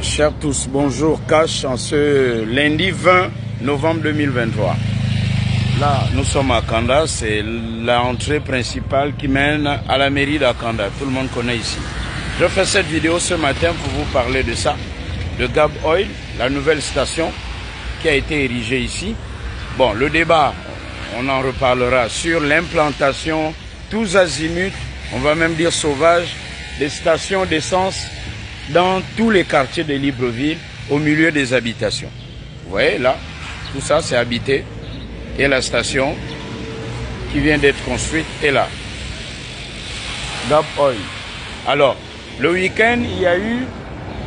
Chers tous, bonjour. Cash en ce lundi 20 novembre 2023. Là, nous sommes à Kanda, c'est l'entrée principale qui mène à la mairie d'Akanda. Tout le monde connaît ici. Je fais cette vidéo ce matin pour vous parler de ça, de Gab Oil, la nouvelle station qui a été érigée ici. Bon, le débat, on en reparlera sur l'implantation tous azimuts, on va même dire sauvage, des stations d'essence dans tous les quartiers de Libreville, au milieu des habitations. Vous voyez là, tout ça c'est habité. Et la station qui vient d'être construite est là. Gab Oil. Alors, le week-end, il y a eu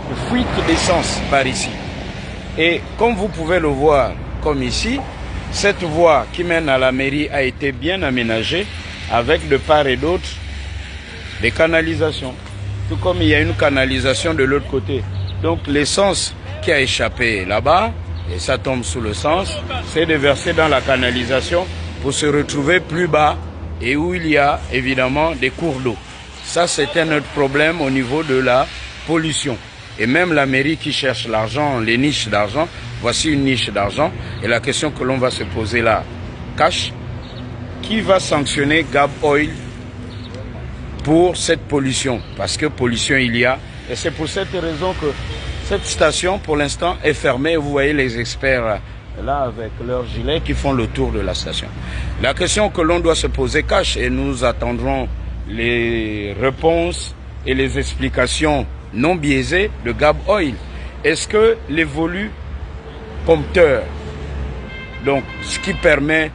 une fuite d'essence par ici. Et comme vous pouvez le voir, comme ici, cette voie qui mène à la mairie a été bien aménagée avec de part et d'autre des canalisations. Tout comme il y a une canalisation de l'autre côté. Donc l'essence qui a échappé là-bas, et ça tombe sous le sens, c'est de verser dans la canalisation pour se retrouver plus bas et où il y a évidemment des cours d'eau. Ça, c'était notre problème au niveau de la pollution. Et même la mairie qui cherche l'argent, les niches d'argent, voici une niche d'argent. Et la question que l'on va se poser là, Cash, qui va sanctionner Gab Oil pour cette pollution? Parce que pollution il y a. Et c'est pour cette raison que cette station, pour l'instant, est fermée. Vous voyez les experts là avec leurs gilets qui font le tour de la station. La question que l'on doit se poser, Cash, et nous attendrons les réponses et les explications non biaisées de Gab Oil. Est-ce que les volupompteurs, donc ce qui permet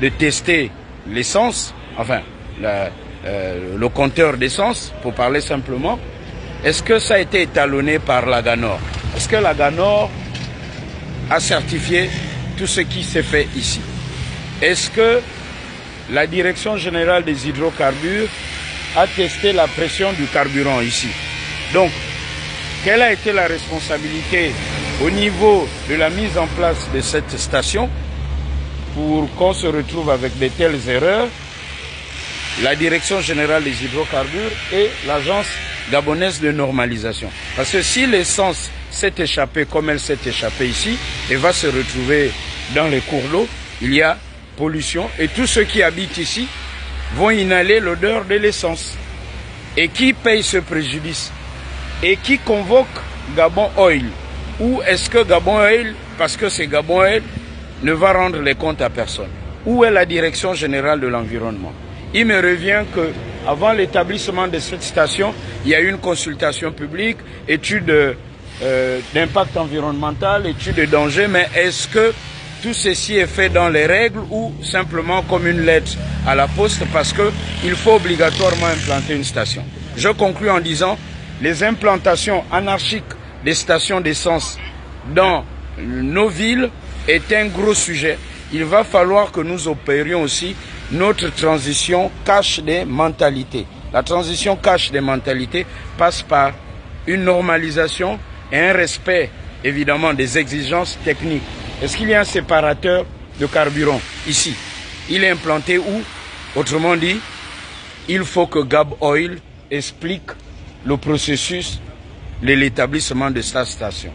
de tester l'essence, enfin le compteur d'essence, pour parler simplement, est-ce que ça a été étalonné par la Ganor? Est-ce que la Ganor a certifié tout ce qui s'est fait ici? Est-ce que la Direction Générale des Hydrocarbures a testé la pression du carburant ici? Donc, quelle a été la responsabilité au niveau de la mise en place de cette station pour qu'on se retrouve avec de telles erreurs? La Direction Générale des Hydrocarbures et l'Agence gabonaise de normalisation. Parce que si l'essence s'est échappée comme elle s'est échappée ici et va se retrouver dans les cours d'eau, il y a pollution et tous ceux qui habitent ici vont inhaler l'odeur de l'essence. Et qui paye ce préjudice? Et qui convoque Gabon Oil? Ou est-ce que Gabon Oil, parce que c'est Gabon Oil, ne va rendre les comptes à personne? Où est la Direction Générale de l'Environnement? Il me revient que avant l'établissement de cette station, il y a eu une consultation publique, étude d'impact environnemental, étude de danger, mais est-ce que tout ceci est fait dans les règles ou simplement comme une lettre à la poste parce qu'il faut obligatoirement implanter une station? Je conclus en disant les implantations anarchiques des stations d'essence dans nos villes est un gros sujet. Il va falloir que nous opérions aussi notre transition cash des mentalités. La transition cash des mentalités passe par une normalisation et un respect évidemment des exigences techniques. Est-ce qu'il y a un séparateur de carburant ici? Il est implanté où? Autrement dit, il faut que Gab Oil explique le processus de l'établissement de sa station.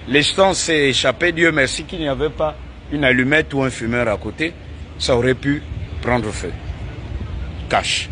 L'essence s'est échappée, Dieu merci qu'il n'y avait pas une allumette ou un fumeur à côté, ça aurait pu prendre feu. Cash.